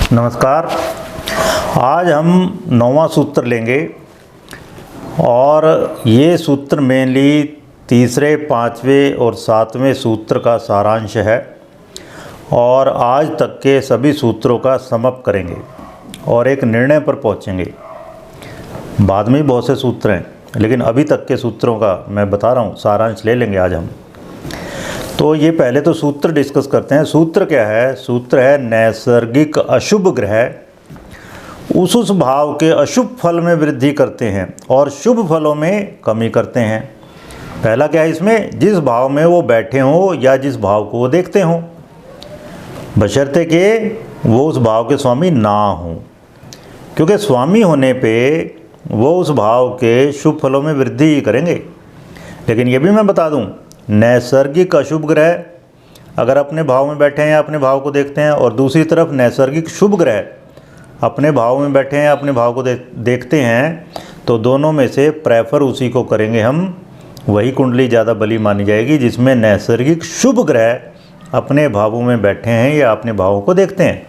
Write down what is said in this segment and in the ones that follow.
नमस्कार। आज हम 9वां सूत्र लेंगे और ये सूत्र मेनली तीसरे, पाँचवें और 7वें सूत्र का सारांश है और आज तक के सभी सूत्रों का समअप करेंगे और एक निर्णय पर पहुंचेंगे। बाद में बहुत से सूत्र हैं लेकिन अभी तक के सूत्रों का मैं बता रहा हूँ, सारांश ले लेंगे आज हम। तो ये पहले तो सूत्र डिस्कस करते हैं। सूत्र क्या है? सूत्र है नैसर्गिक अशुभ ग्रह उस भाव के अशुभ फल में वृद्धि करते हैं और शुभ फलों में कमी करते हैं। पहला क्या है इसमें? जिस भाव में वो बैठे हों या जिस भाव को वो देखते हों, बशर्ते कि वो उस भाव के स्वामी ना हों, क्योंकि स्वामी होने पे वो उस भाव के शुभ फलों में वृद्धि करेंगे। लेकिन ये भी मैं बता दूं, नैसर्गिक अशुभ ग्रह अगर अपने भाव में बैठे हैं, अपने भाव को देखते हैं, और दूसरी तरफ नैसर्गिक शुभ ग्रह अपने भाव में बैठे हैं, अपने भाव को देखते हैं, तो दोनों में से प्रेफर उसी को करेंगे हम। वही कुंडली ज़्यादा बली मानी जाएगी जिसमें नैसर्गिक शुभ ग्रह अपने भावों में बैठे हैं या अपने भावों को देखते हैं।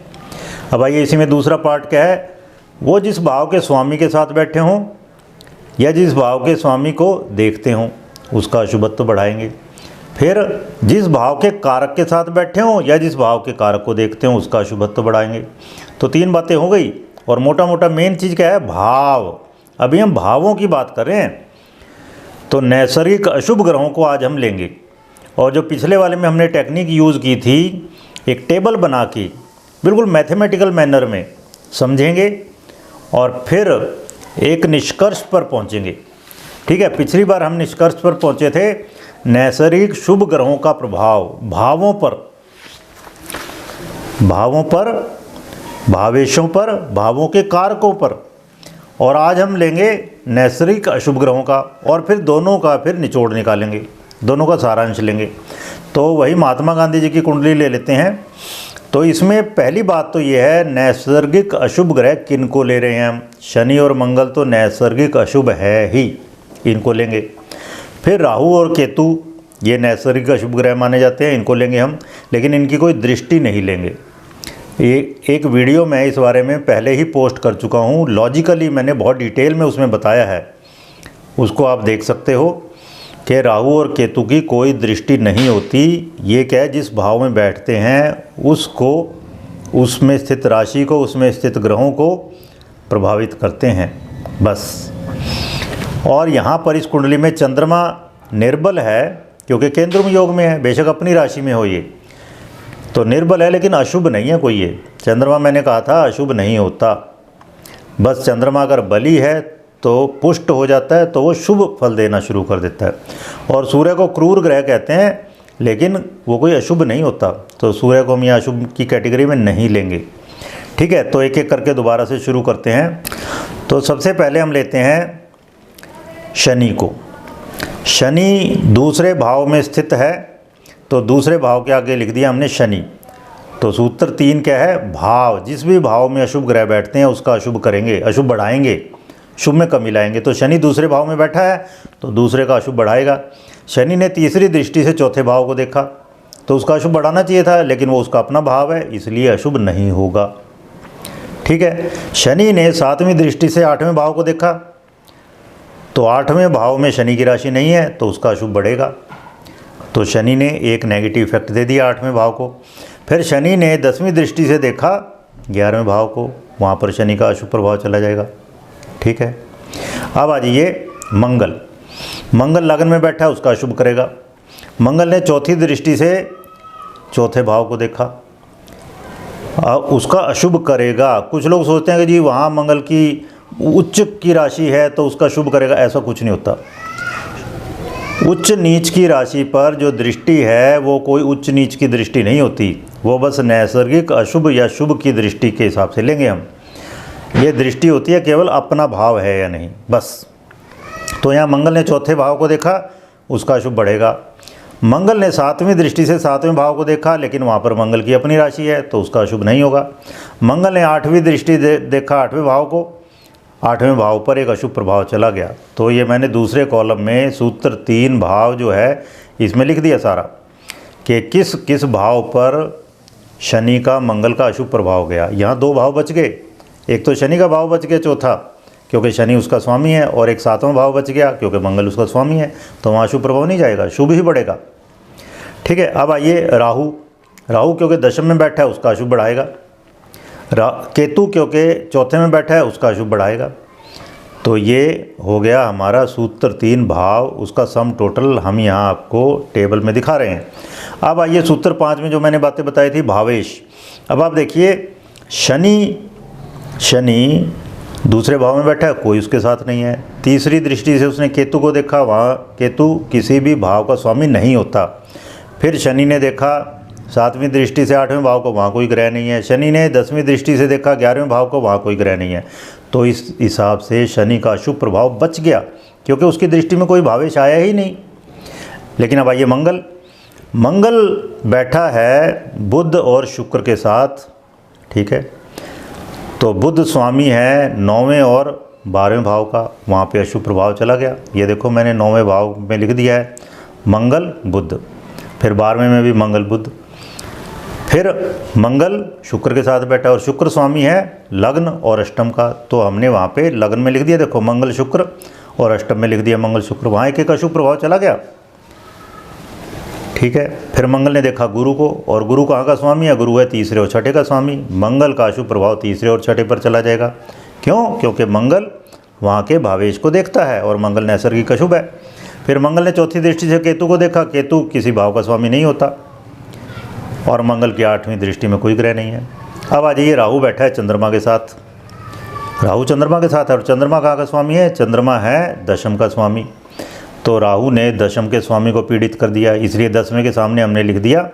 अब आइए इसी में दूसरा पार्ट क्या है? वो जिस भाव के स्वामी के साथ बैठे हों या जिस भाव के स्वामी को देखते हों उसका अशुभत्व बढ़ाएंगे। फिर जिस भाव के कारक के साथ बैठे हों या जिस भाव के कारक को देखते हों उसका अशुभत्व बढ़ाएंगे। तो तीन बातें हो गई और मोटा मोटा मेन चीज़ क्या है? भाव। अभी हम भावों की बात कर रहे हैं। तो नैसर्गिक अशुभ ग्रहों को आज हम लेंगे और जो पिछले वाले में हमने टेक्निक यूज़ की थी, एक टेबल बना के बिल्कुल मैथमेटिकल मैनर में समझेंगे और फिर एक निष्कर्ष पर पहुंचेंगे। ठीक है, पिछली बार हम निष्कर्ष पर पहुंचे थे नैसर्गिक शुभ ग्रहों का प्रभाव भावों पर, भावेशों पर, भावों के कारकों पर। और आज हम लेंगे नैसर्गिक अशुभ ग्रहों का और फिर दोनों का फिर निचोड़ निकालेंगे, दोनों का सारांश लेंगे। तो वही महात्मा गांधी जी की कुंडली ले लेते हैं। तो इसमें पहली बात तो ये है, नैसर्गिक अशुभ ग्रह किन को ले रहे हैं हम? शनि और मंगल तो नैसर्गिक अशुभ है ही, इनको लेंगे। फिर राहु और केतु ये नैसर्गिक अशुभ ग्रह माने जाते हैं, इनको लेंगे हम, लेकिन इनकी कोई दृष्टि नहीं लेंगे। एक वीडियो मैं इस बारे में पहले ही पोस्ट कर चुका हूँ, लॉजिकली मैंने बहुत डिटेल में उसमें बताया है, उसको आप देख सकते हो कि राहु और केतु की कोई दृष्टि नहीं होती। ये क्या है, जिस भाव में बैठते हैं उसको, उसमें स्थित राशि को, उसमें स्थित ग्रहों को प्रभावित करते हैं, बस। और यहाँ पर इस कुंडली में चंद्रमा निर्बल है क्योंकि केंद्र योग में है, बेशक अपनी राशि में हो ये तो निर्बल है, लेकिन अशुभ नहीं है कोई। ये चंद्रमा मैंने कहा था अशुभ नहीं होता, बस चंद्रमा अगर बली है तो पुष्ट हो जाता है तो वो शुभ फल देना शुरू कर देता है। और सूर्य को क्रूर ग्रह कहते हैं लेकिन वो कोई अशुभ नहीं होता, तो सूर्य को हम यहाँ अशुभ की कैटेगरी में नहीं लेंगे। ठीक है, तो एक एक करके दोबारा से शुरू करते हैं। तो सबसे पहले हम लेते हैं शनि को। शनि दूसरे भाव में स्थित है, तो दूसरे भाव के आगे लिख दिया हमने शनि। तो सूत्र 3 क्या है? भाव। जिस भी भाव में अशुभ ग्रह बैठते हैं उसका अशुभ करेंगे, अशुभ बढ़ाएंगे, शुभ में कमी लाएंगे। तो शनि दूसरे भाव में बैठा है तो दूसरे का अशुभ बढ़ाएगा। शनि ने तीसरी दृष्टि से चौथे भाव को देखा तो उसका अशुभ बढ़ाना चाहिए था, लेकिन वो उसका अपना भाव है इसलिए अशुभ नहीं होगा। ठीक है, शनि ने 7वीं दृष्टि से 8वें भाव को देखा तो 8वें भाव में शनि की राशि नहीं है तो उसका अशुभ बढ़ेगा। तो शनि ने एक नेगेटिव इफेक्ट दे दिया 8वें भाव को। फिर शनि ने 10वीं दृष्टि से देखा 11वें भाव को, वहाँ पर शनि का अशुभ प्रभाव चला जाएगा। ठीक है, अब आ जाइए मंगल। मंगल लगन में बैठा है, उसका अशुभ करेगा। मंगल ने चौथी दृष्टि से चौथे भाव को देखा, उसका अशुभ करेगा। कुछ लोग सोचते हैं कि जी वहाँ मंगल की उच्च की राशि है तो उसका शुभ करेगा, ऐसा कुछ नहीं होता। उच्च नीच की राशि पर जो दृष्टि है वो कोई उच्च नीच की दृष्टि नहीं होती, वो बस नैसर्गिक अशुभ या शुभ की दृष्टि के हिसाब से लेंगे हम। ये दृष्टि होती है केवल अपना भाव है या नहीं, बस। तो यहाँ मंगल ने चौथे भाव को देखा, उसका अशुभ बढ़ेगा। मंगल ने 7वीं दृष्टि से 7वें भाव को देखा, लेकिन वहाँ पर मंगल की अपनी राशि है तो उसका अशुभ नहीं होगा। मंगल ने 8वीं दृष्टि देखा 8वें भाव को, 8वें भाव पर एक अशुभ प्रभाव चला गया। तो ये मैंने दूसरे कॉलम में सूत्र 3 भाव जो है इसमें लिख दिया सारा कि किस किस भाव पर शनि का मंगल का अशुभ प्रभाव गया। यहाँ 2 भाव बच गए, एक तो शनि का भाव बच गया चौथा, क्योंकि शनि उसका स्वामी है, और एक 7वां भाव बच गया क्योंकि मंगल उसका स्वामी है, तो वहाँ अशुभ प्रभाव नहीं जाएगा, शुभ ही बढ़ेगा। ठीक है। अब आइए राहु। राहु क्योंकि दशम में बैठा है उसका अशुभ बढ़ाएगा। केतु क्योंकि चौथे में बैठा है उसका अशुभ बढ़ाएगा। तो ये हो गया हमारा सूत्र 3 भाव, उसका सम टोटल हम यहाँ आपको टेबल में दिखा रहे हैं। अब आइए सूत्र 5 में जो मैंने बातें बताई थी भावेश। अब आप देखिए शनि दूसरे भाव में बैठा है, कोई उसके साथ नहीं है। तीसरी दृष्टि से उसने केतु को देखा, वहाँ केतु किसी भी भाव का स्वामी नहीं होता। फिर शनि ने देखा 7वीं दृष्टि से 8वें भाव को, वहाँ कोई ग्रह नहीं है। शनि ने 10वीं दृष्टि से देखा 11वें भाव को, वहाँ कोई ग्रह नहीं है। तो इस हिसाब से शनि का शुभ प्रभाव बच गया, क्योंकि उसकी दृष्टि में कोई भावेश आया ही नहीं। लेकिन अब आइए मंगल बैठा है बुध और शुक्र के साथ। ठीक है। तो बुध स्वामी है 9वें और 12वें भाव का, वहाँ पे अशुभ प्रभाव चला गया। ये देखो मैंने 9वें भाव में लिख दिया है मंगल बुध, फिर 12वें में भी मंगल बुध, फिर मंगल शुक्र के साथ बैठा, और शुक्र स्वामी है लग्न और अष्टम का। तो हमने वहाँ पे लग्न में लिख दिया, देखो मंगल शुक्र, और अष्टम में लिख दिया मंगल शुक्र, वहाँ एक अशुभ प्रभाव चला गया। ठीक है। फिर मंगल ने देखा गुरु को, और गुरु कहाँ का स्वामी है? गुरु है तीसरे और छठे का स्वामी। मंगल का अशुभ प्रभाव तीसरे और छठे पर चला जाएगा। क्यों? क्योंकि मंगल वहाँ के भावेश को देखता है, और मंगल नैसर्गिक अशुभ है। फिर मंगल ने चौथी दृष्टि से केतु को देखा, केतु किसी भाव का स्वामी नहीं होता, और मंगल की 8वीं दृष्टि में कोई ग्रह नहीं है। अब आ जाइए राहु बैठा है चंद्रमा के साथ। राहु चंद्रमा के साथ है, और चंद्रमा कहाँ का स्वामी है? चंद्रमा है दशम का स्वामी। तो राहु ने दशम के स्वामी को पीड़ित कर दिया, इसलिए 10वें के सामने हमने लिख दिया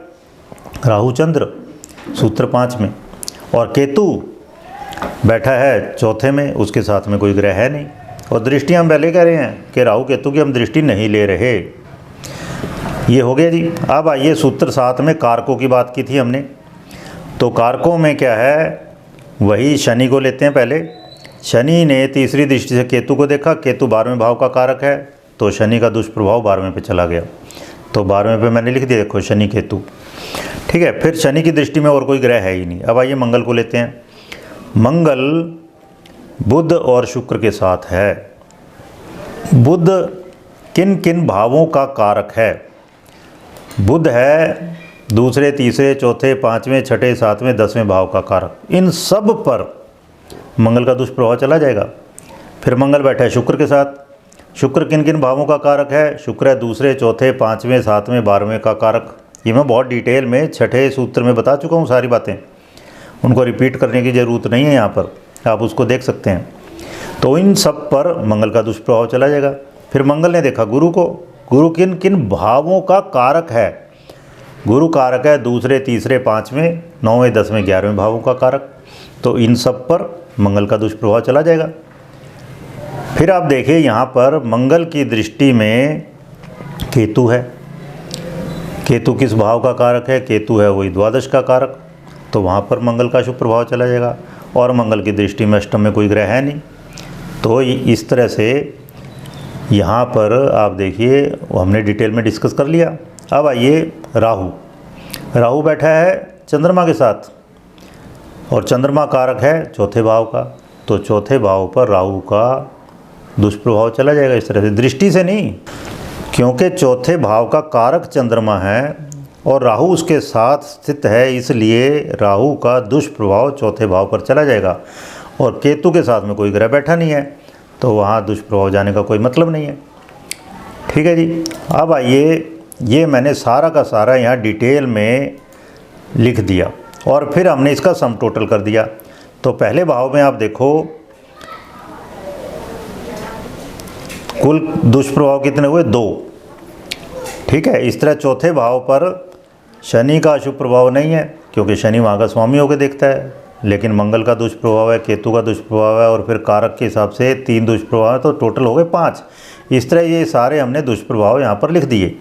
राहु चंद्र सूत्र 5 में। और केतु बैठा है चौथे में, उसके साथ में कोई ग्रह है नहीं, और दृष्टि हम पहले कह रहे हैं कि राहु केतु की हम दृष्टि नहीं ले रहे। ये हो गया जी। अब आइए सूत्र 7 में कारकों की बात की थी हमने। तो कारकों में क्या है? वही शनि को लेते हैं पहले। शनि ने तीसरी दृष्टि से केतु को देखा, केतु 12वें भाव का कारक है, तो शनि का दुष्प्रभाव 12वें पे चला गया। तो 12वें पे मैंने लिख दिया, देखो शनि केतु। ठीक है। फिर शनि की दृष्टि में और कोई ग्रह है ही नहीं। अब आइए मंगल को लेते हैं। मंगल बुध और शुक्र के साथ है। बुध किन किन भावों का कारक है? बुध है दूसरे, तीसरे, चौथे, 5वें, छठे, 7वें, 10वें भाव का कारक। इन सब पर मंगल का दुष्प्रभाव चला जाएगा। फिर मंगल बैठा है शुक्र के साथ। शुक्र किन किन भावों का कारक है? शुक्र है दूसरे, चौथे, 5वें, 7वें, 12वें का कारक। ये मैं बहुत डिटेल में छठे सूत्र में बता चुका हूँ सारी बातें, उनको रिपीट करने की ज़रूरत नहीं है, यहाँ पर आप उसको देख सकते हैं। तो इन सब पर मंगल का दुष्प्रभाव चला जाएगा। फिर मंगल ने देखा गुरु को। गुरु किन किन भावों का कारक है? गुरु कारक है दूसरे, तीसरे, 5वें, 9वें, 10वें, 11वें भावों का कारक। तो इन सब पर मंगल का दुष्प्रभाव चला जाएगा। फिर आप देखिए यहाँ पर मंगल की दृष्टि में केतु है। केतु किस भाव का कारक है? केतु है वही द्वादश का कारक। तो वहाँ पर मंगल का शुभ प्रभाव चला जाएगा, और मंगल की दृष्टि में अष्टम में कोई ग्रह है नहीं। तो इस तरह से यहाँ पर आप देखिए हमने डिटेल में डिस्कस कर लिया। अब आइए राहु। राहु बैठा है चंद्रमा के साथ, और चंद्रमा कारक है चौथे भाव का। तो चौथे भाव पर राहु का दुष्प्रभाव चला जाएगा इस तरह से, दृष्टि से नहीं, क्योंकि चौथे भाव का कारक चंद्रमा है और राहु उसके साथ स्थित है, इसलिए राहु का दुष्प्रभाव चौथे भाव पर चला जाएगा। और केतु के साथ में कोई ग्रह बैठा नहीं है, तो वहाँ दुष्प्रभाव जाने का कोई मतलब नहीं है। ठीक है जी। अब आइए, ये मैंने सारा का सारा यहाँ डिटेल में लिख दिया, और फिर हमने इसका सम टोटल कर दिया। तो पहले भाव में आप देखो कुल दुष्प्रभाव कितने हुए? 2। ठीक है। इस तरह चौथे भाव पर शनि का अशुभ प्रभाव नहीं है, क्योंकि शनि वहाँ का स्वामी होकर देखता है, लेकिन मंगल का दुष्प्रभाव है, केतु का दुष्प्रभाव है, और फिर कारक के हिसाब से 3 दुष्प्रभाव है, तो टोटल हो गए 5। इस तरह ये सारे हमने दुष्प्रभाव यहाँ पर लिख दिए।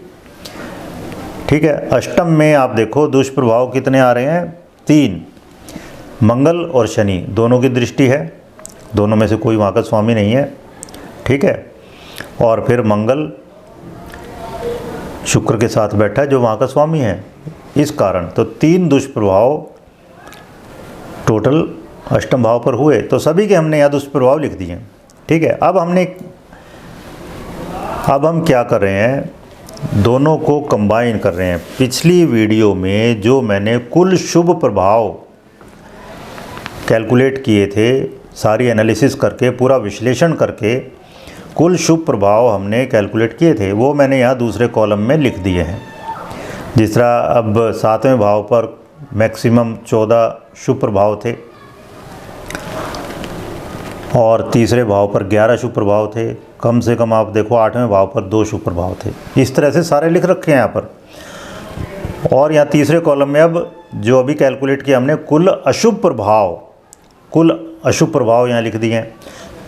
ठीक है। अष्टम में आप देखो दुष्प्रभाव कितने आ रहे हैं? 3। मंगल और शनि दोनों की दृष्टि है, दोनों में से कोई वहाँ का स्वामी नहीं है। ठीक है। और फिर मंगल शुक्र के साथ बैठा है जो वहाँ का स्वामी है, इस कारण तो 3 दुष्प्रभाव टोटल अष्टम भाव पर हुए, तो सभी के हमने यहाँ दुष्प्रभाव लिख दिए। ठीक है, अब हम क्या कर रहे हैं, दोनों को कंबाइन कर रहे हैं। पिछली वीडियो में जो मैंने कुल शुभ प्रभाव कैलकुलेट किए थे, सारी एनालिसिस करके, पूरा विश्लेषण करके कुल शुभ प्रभाव हमने कैलकुलेट किए थे, वो मैंने यहाँ दूसरे कॉलम में लिख दिए हैं। जिस तरह अब 7वें भाव पर मैक्सिमम 14 शुभ प्रभाव थे और तीसरे भाव पर 11 शुभ प्रभाव थे। कम से कम आप देखो 8वें भाव पर 2 शुभ प्रभाव थे। इस तरह से सारे लिख रखे हैं यहाँ पर। और यहाँ तीसरे कॉलम में अब जो अभी कैलकुलेट किया हमने कुल अशुभ प्रभाव यहाँ लिख दिए हैं।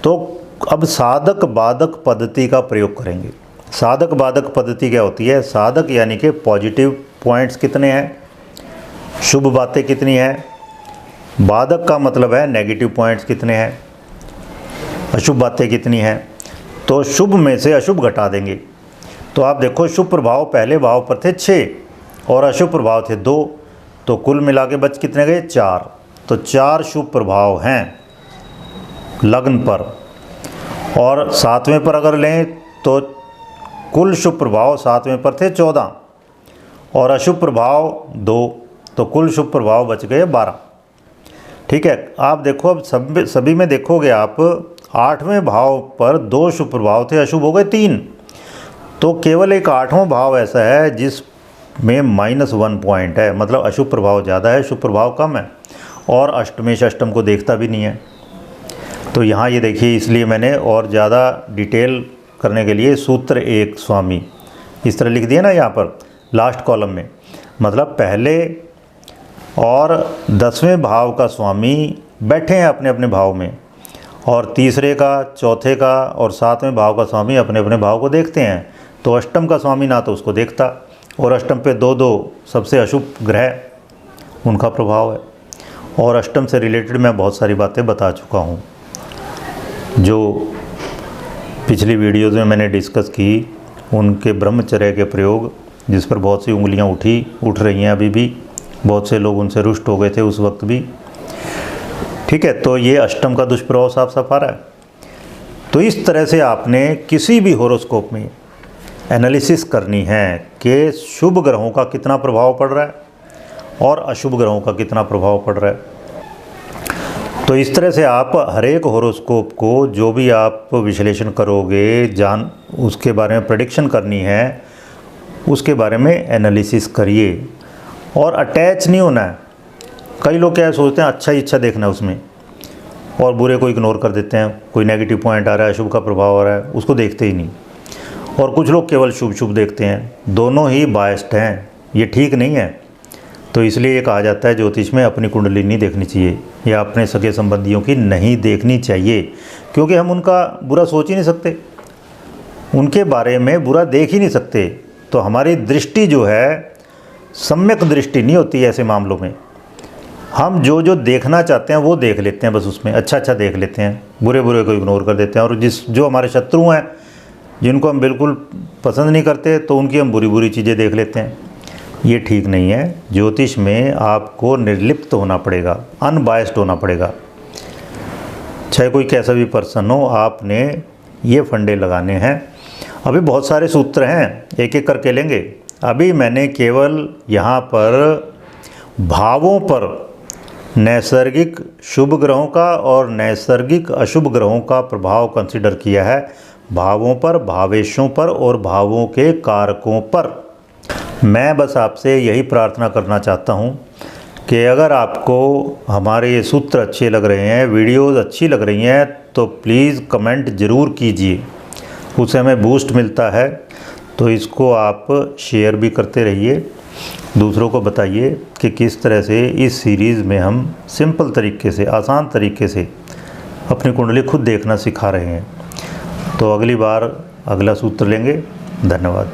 तो अब साधक बाधक पद्धति का प्रयोग करेंगे। साधक बाधक पद्धति क्या होती है? साधक यानी कि पॉजिटिव पॉइंट्स कितने हैं, शुभ बातें कितनी हैं, बाधक का मतलब है नेगेटिव पॉइंट्स कितने हैं, अशुभ बातें कितनी हैं। तो शुभ में से अशुभ घटा देंगे। तो आप देखो शुभ प्रभाव पहले भाव पर थे 6 और अशुभ प्रभाव थे 2, तो कुल मिला के बच कितने गए? 4। तो 4 शुभ प्रभाव हैं लग्न पर। और 7वें पर अगर लें तो कुल शुभ प्रभाव 7वें पर थे 14 और अशुभ प्रभाव 2, तो कुल शुभ प्रभाव बच गए 12। ठीक है, आप देखो अब सभी में देखोगे आप 8वें भाव पर 2 शुभ प्रभाव थे, अशुभ हो गए 3। तो केवल एक 8वां भाव ऐसा है जिसमें -1 पॉइंट है, मतलब अशुभ प्रभाव ज़्यादा है, शुभ प्रभाव कम है। और अष्टमेश अष्टम को देखता भी नहीं है। तो यहाँ ये देखिए, इसलिए मैंने और ज़्यादा डिटेल करने के लिए सूत्र 1 स्वामी इस तरह लिख दिया ना यहाँ पर लास्ट कॉलम में। मतलब पहले और 10वें भाव का स्वामी बैठे हैं अपने अपने भाव में, और तीसरे का, चौथे का और 7वें भाव का स्वामी अपने अपने भाव को देखते हैं। तो अष्टम का स्वामी ना तो उसको देखता, और अष्टम पे 2 सबसे अशुभ ग्रह उनका प्रभाव है। और अष्टम से रिलेटेड मैं बहुत सारी बातें बता चुका हूँ, जो पिछली वीडियोज़ में मैंने डिस्कस की। उनके ब्रह्मचर्य के प्रयोग जिस पर बहुत सी उंगलियाँ उठ रही हैं अभी भी, बहुत से लोग उनसे रुष्ट हो गए थे उस वक्त भी। ठीक है, तो ये अष्टम का दुष्प्रभाव साफ साफ आ रहा है। तो इस तरह से आपने किसी भी होरोस्कोप में एनालिसिस करनी है कि शुभ ग्रहों का कितना प्रभाव पड़ रहा है और अशुभ ग्रहों का कितना प्रभाव पड़ रहा है। तो इस तरह से आप हर एक होरोस्कोप को जो भी आप विश्लेषण करोगे, उसके बारे में प्रेडिक्शन करनी है, उसके बारे में एनालिसिस करिए और अटैच नहीं होना है। कई लोग क्या सोचते हैं अच्छा ही अच्छा देखना है उसमें, और बुरे को इग्नोर कर देते हैं। कोई नेगेटिव पॉइंट आ रहा है, अशुभ का प्रभाव आ रहा है, उसको देखते ही नहीं। और कुछ लोग केवल शुभ शुभ देखते हैं। दोनों ही बायस्ड हैं, ये ठीक नहीं है। तो इसलिए ये कहा जाता है ज्योतिष में अपनी कुंडली नहीं देखनी चाहिए या अपने सगे संबंधियों की नहीं देखनी चाहिए, क्योंकि हम उनका बुरा सोच ही नहीं सकते, उनके बारे में बुरा देख ही नहीं सकते। तो हमारी दृष्टि जो है सम्यक दृष्टि नहीं होती ऐसे मामलों में। हम जो जो देखना चाहते हैं वो देख लेते हैं, बस उसमें अच्छा अच्छा देख लेते हैं, बुरे बुरे को इग्नोर कर देते हैं। और जो हमारे शत्रु हैं, जिनको हम बिल्कुल पसंद नहीं करते, तो उनकी हम बुरी बुरी चीज़ें देख लेते हैं। ये ठीक नहीं है। ज्योतिष में आपको निर्लिप्त होना पड़ेगा, अनबायस्ड होना पड़ेगा। चाहे कोई कैसा भी पर्सन हो, आपने ये फंडे लगाने हैं। अभी बहुत सारे सूत्र हैं, एक एक करके लेंगे। अभी मैंने केवल यहाँ पर भावों पर नैसर्गिक शुभ ग्रहों का और नैसर्गिक अशुभ ग्रहों का प्रभाव कंसिडर किया है। भावों पर, भावेशों पर और भावों के कारकों पर। मैं बस आपसे यही प्रार्थना करना चाहता हूँ कि अगर आपको हमारे ये सूत्र अच्छे लग रहे हैं, वीडियोज़ अच्छी लग रही हैं, तो प्लीज़ कमेंट ज़रूर कीजिए, उससे हमें बूस्ट मिलता है। तो इसको आप शेयर भी करते रहिए, दूसरों को बताइए कि किस तरह से इस सीरीज़ में हम सिंपल तरीके से, आसान तरीके से अपनी कुंडली खुद देखना सिखा रहे हैं। तो अगली बार अगला सूत्र लेंगे। धन्यवाद।